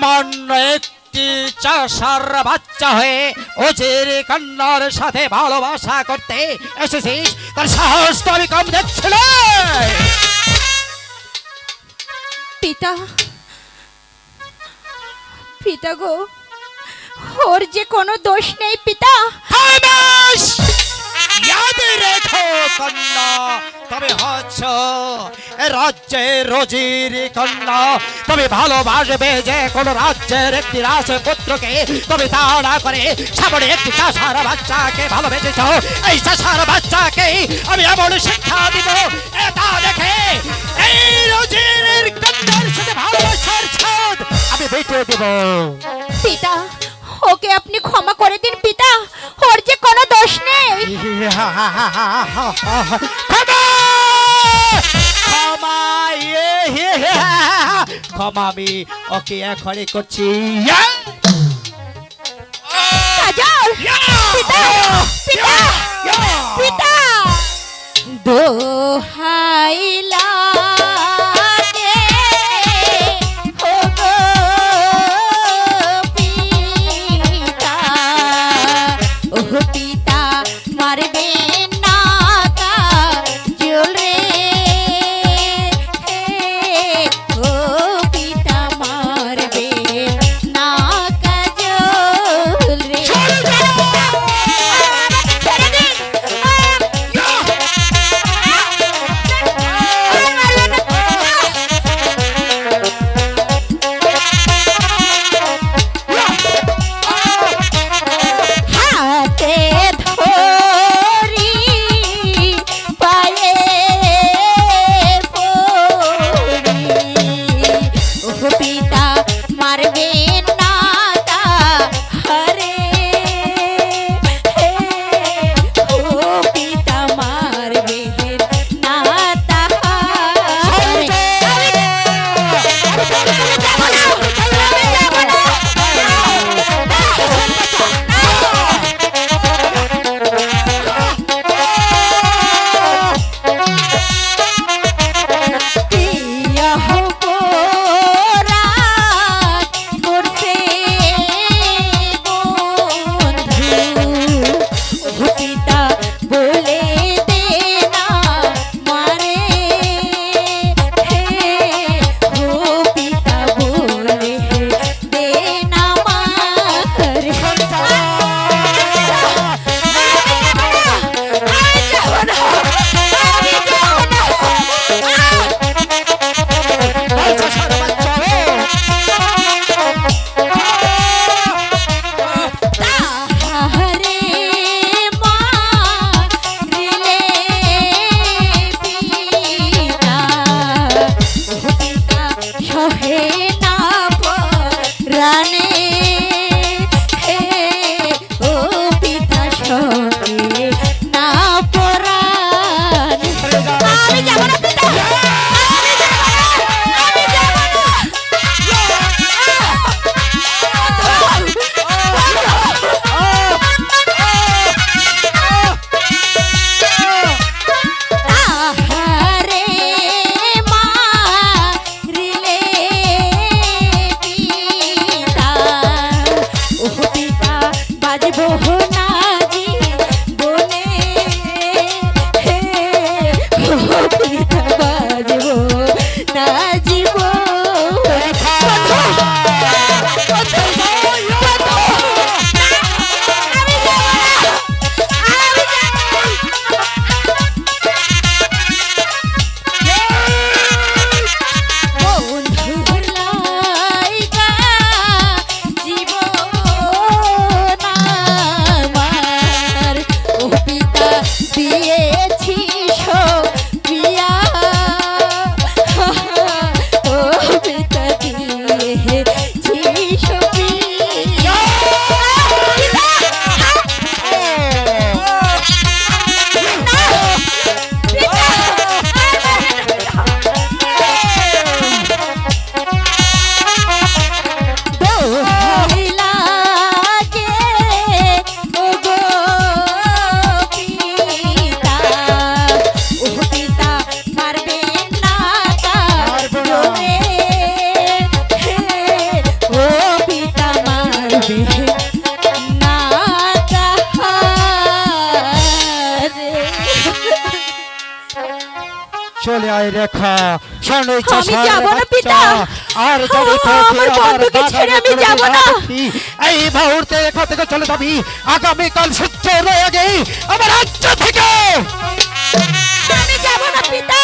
সামান্য একটি চাষার বাচ্চা হয়ে ওজির কন্যার সাথে ভালোবাসা করতে এসেছিস, তার সাহস তো আমি কম দেখছিল। পিতা, পিতা গো, ওর যে কোনো দোষ নেই পিতা। খামোশ! ইয়াদ রেখো কন্যা, তবে হচ্ছ এ রাজ্যের রোজির কন্যা। তুমি ভালোবাসবে যে কোনো রাজ্যের একটি রাজপুত্রকে, তবে তা না করে সামনে একটি চাষার বাচ্চাকে ভালোবেসেছ। এই চাষার বাচ্চাকে আমি এমন শিক্ষা দিব এটা দেখে এই রোজির কন্যার সাথে ভালোবাসার ছাদ আমি বেঁচে দেব। পিতা, ওকে আপনি ক্ষমা করে দিন পিতা, ওর যে কোনো দোষ নেই। ক্ষমা আমি ওকে এখনই করছি। কাজল, পিতা, পিতা, পিতা, দোহাই লাগে ওগো পিতা, ও পিতা মারবে না কাজল রে, ও পিতা মারবে না কাজল রে। ছেড়ে দিন। মাথায় রেখো শনি আমি যাবো না, পিতা। আর যদি আমার তোকে আমার বন্ধুকে বাধা ছেড়ে আমি করে যাবো না না। দেখি, এই মুহূর্তে এখান থেকে চলে যাবি আগামীকাল সূর্যোদয়ের আগে আমার রাজ্য থেকে। আমি যাব না পিতা।